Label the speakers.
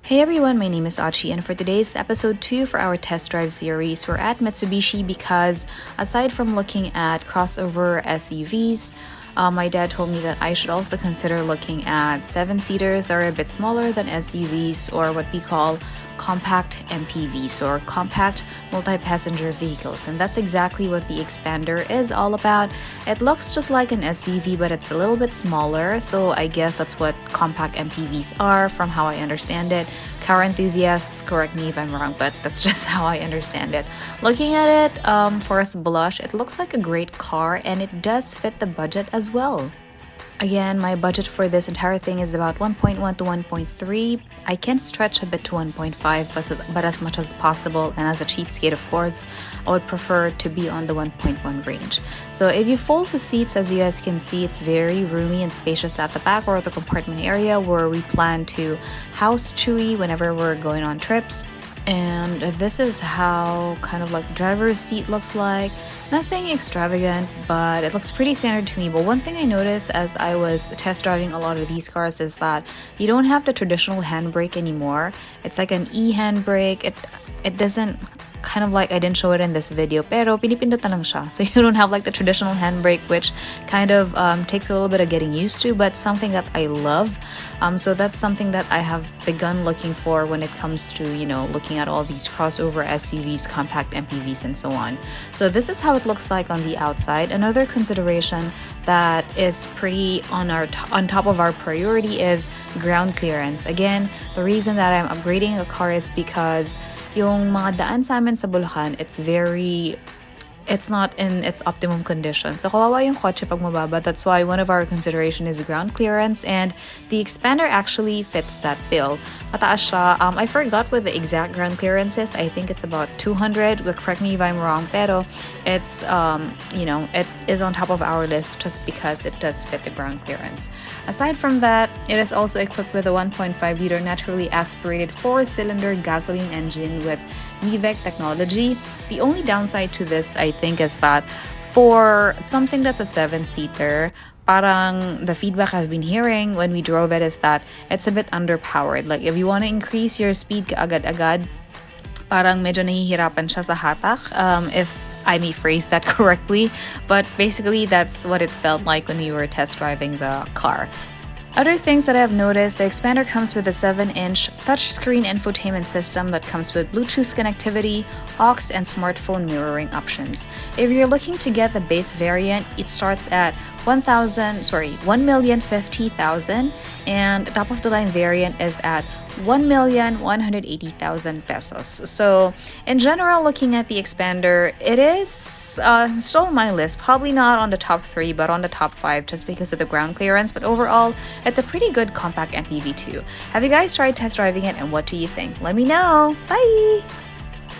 Speaker 1: Hey everyone, my name is Achi, and for today's episode 2 for our test drive series, we're at Mitsubishi because aside from looking at crossover SUVs, my dad told me that I should also consider looking at 7-seaters that are a bit smaller than SUVs, or what we call compact MPVs or compact multi-passenger vehicles, and that's exactly what the Xpander is all about. It looks just like an SUV, but it's a little bit smaller, so I guess that's what compact MPVs are from how I understand it. Car enthusiasts, correct me if I'm wrong, but that's just how I understand it. Looking at it, first blush, it looks like a great car, and it does fit the budget as well. Again, my budget for this entire thing is about 1.1 to 1.3. I can stretch a bit to 1.5, but as much as possible, and as a cheapskate, of course, I would prefer to be on the 1.1 range. So if you fold the seats, as you guys can see, it's very roomy and spacious at the back or the compartment area where we plan to house Chewy whenever we're going on trips. And this is how kind of like the driver's seat looks like. Nothing extravagant, but it looks pretty standard to me. But one thing I noticed as I was test driving a lot of these cars is that you don't have the traditional handbrake anymore. It's like an e-handbrake. It doesn't, kind of like, I didn't show it in this video, pero pinipindot na lang siya. So you don't have like the traditional handbrake, which kind of takes a little bit of getting used to, but something that I love. So that's something that I have begun looking for when it comes to, looking at all these crossover SUVs, compact MPVs, and so on. So this is how it looks like on the outside. Another consideration that is pretty on top of our priority is ground clearance. Again, the reason that I'm upgrading a car is because yung mga daan sa amin sa Bulacan, it's not in its optimum condition. So kawawa yung kotse pag mababa. That's why one of our consideration is ground clearance, and the Xpander actually fits that bill. Mataas siya. I forgot what the exact ground clearance is. I think it's about 200. Correct me if I'm wrong. Pero it's it is on top of our list just because it does fit the ground clearance. Aside from that, it is also equipped with a 1.5-liter naturally aspirated 4-cylinder gasoline engine with VVEC technology. The only downside to this, I think, is that for something that's a 7-seater, parang the feedback I've been hearing when we drove it is that it's a bit underpowered. Like if you want to increase your speed agad-agad, parang medyo nahihirapan siya sa hatak, if I may phrase that correctly. But basically, that's what it felt like when we were test driving the car. Other things that I've noticed, the Xpander comes with a 7-inch touchscreen infotainment system that comes with Bluetooth connectivity, aux, and smartphone mirroring options. If you're looking to get the base variant, it starts at 1,050,000, and the top of the line variant is at 1,180,000 pesos. So in general, looking at the Xpander, it is still on my list. Probably not on the top 3, but on the top 5 just because of the ground clearance. But overall, it's a pretty good compact MPV too. Have you guys tried test driving it, and what do you think? Let me know. Bye!